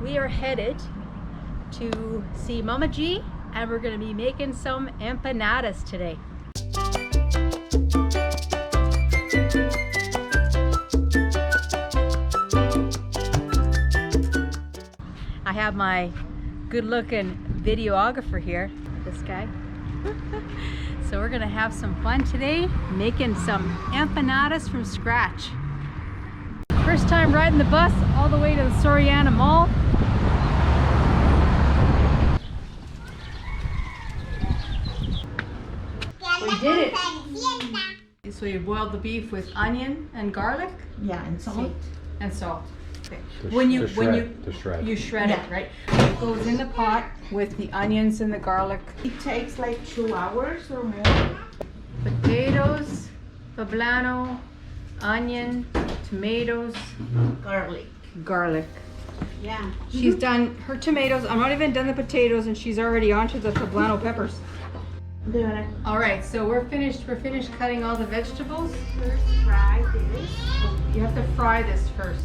we are headed to see Mama G, and we're going to be making some empanadas today. I have my good-looking videographer here, this guy. So we're gonna have some fun today, making some empanadas from scratch. First time riding the bus all the way to the Soriana Mall. We did it! So you boiled the beef with onion and garlic? Yeah, and salt. And salt. Okay. You shred it, right? It goes in the pot with the onions and the garlic. It takes like 2 hours or more. Potatoes, poblano, onion, tomatoes, garlic. Yeah. She's done her tomatoes. I'm not even done the potatoes, and she's already onto the poblano peppers. All right, so we're finished cutting all the vegetables. First fry this. You have to fry this first.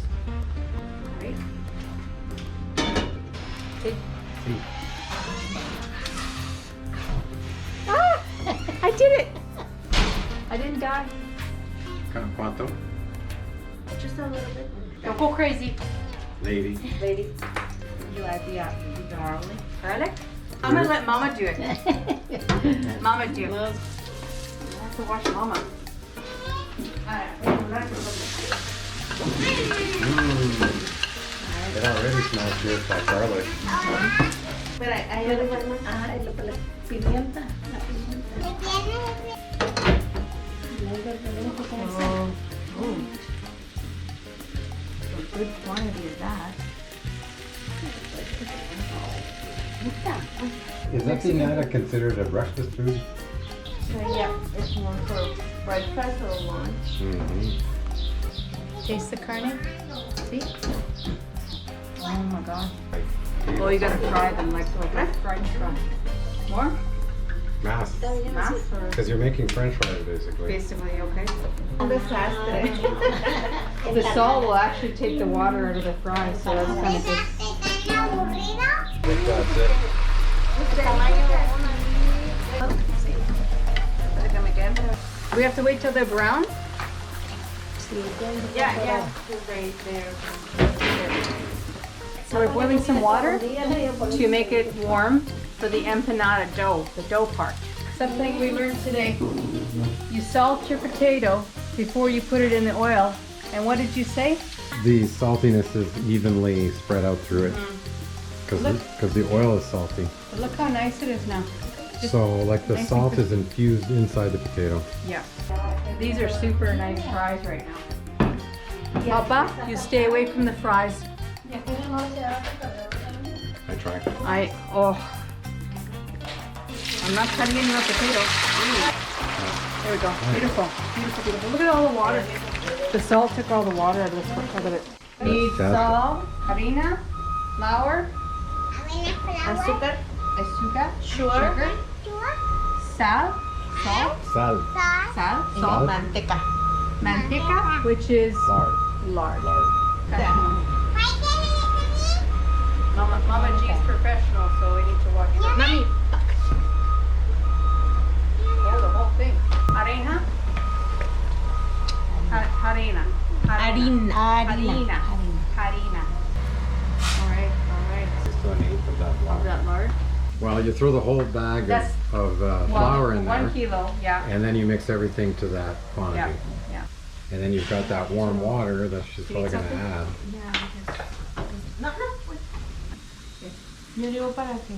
Right? Ah! I did it! I didn't die. ¿Cuánto? Just a little bit. Don't go crazy. Lady. You add the garlic. Garlic? I'm gonna let Mama do it. Mama do it. I have to watch Mama. It already smells good like garlic. But I had a pimienta. Oh. A good quantity of that. Is empanadas considered a breakfast food? Yeah, it's more for breakfast or lunch. Mm-hmm. Taste the carne. See? Oh my god. Oh, you gotta fry them like a French fry. More? Mass. Mass or Because you're making French fries basically. basically, okay. Desastre. The salt will actually take the water out of the fry, so that's kind of good. I think that's it. We have to wait till they're brown? Yeah. So we're boiling some water to make it warm for the empanada dough, the dough part. Something we learned today. You salt your potato before you put it in the oil. And what did you say? The saltiness is evenly spread out through it. Because the oil is salty. But look how nice it is now. So like the nice salt and is infused inside the potato. Yeah. These are super nice fries right now. Papa, you stay away from the fries. I try. I'm not cutting into a potato. There we go. Beautiful. Beautiful. Look at all the water. The salt took all the water out of it. Need salt, harina, flour, Azúcar. sugar, sal, Sal. salt, Manteca. manteca, which is lard. Okay. Mama G's professional, so we need to watch her. Mami. Oh, the whole thing. Harina. Harina. All right. Just an eighth of that Of lard. that lard. Well, you throw the whole bag That's- of flour in there, 1 kilo, yeah. and then you mix everything to that quantity. Yeah. And then you've got that warm water that she's probably going to add. Yo digo para que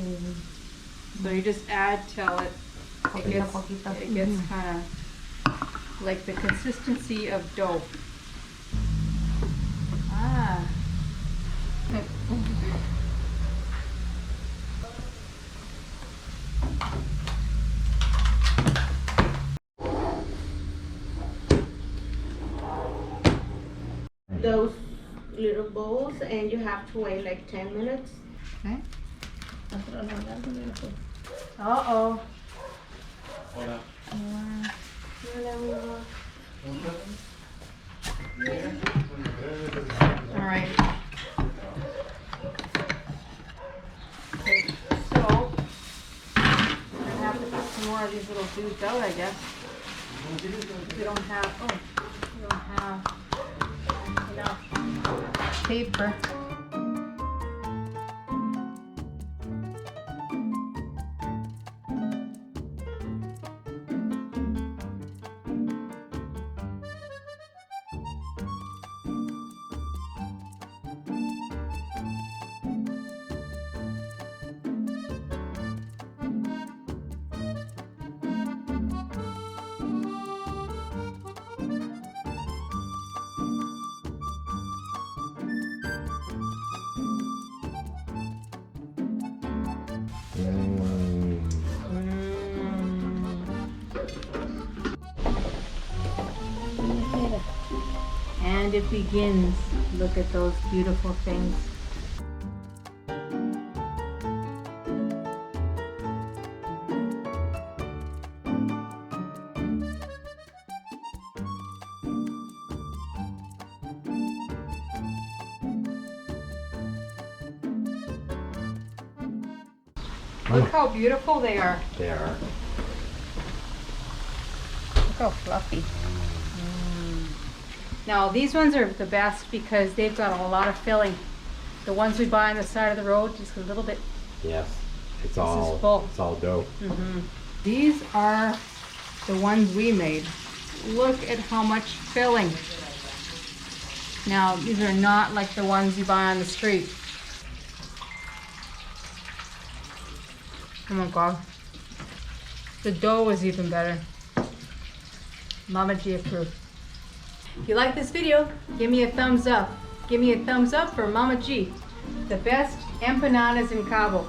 So you just add till it gets kind of like the consistency of dough. Ah. those little bowls, and you have to wait like 10 minutes. Okay. Uh-oh. All right. more of these little dudes out, I guess. We don't have, enough paper. And it begins. Look at those beautiful things. Look how beautiful they are. They are. Look how fluffy. Now these ones are the best because they've got a lot of filling. The ones we buy on the side of the road, just a little bit. Yes. It's full. It's all dough. These are the ones we made. Look at how much filling. Now these are not like the ones you buy on the street. Oh my God. The dough is even better. Mama G approved. If you like this video, give me a thumbs up. Give me a thumbs up for Mama G, the best empanadas in Cabo.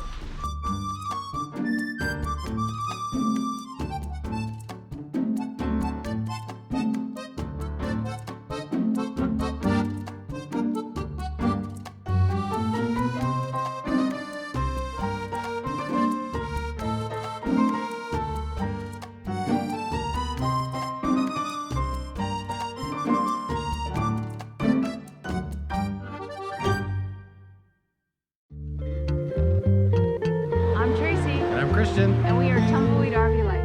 I'm Tracy. And I'm Christian. And we are Tumbleweed RvLife.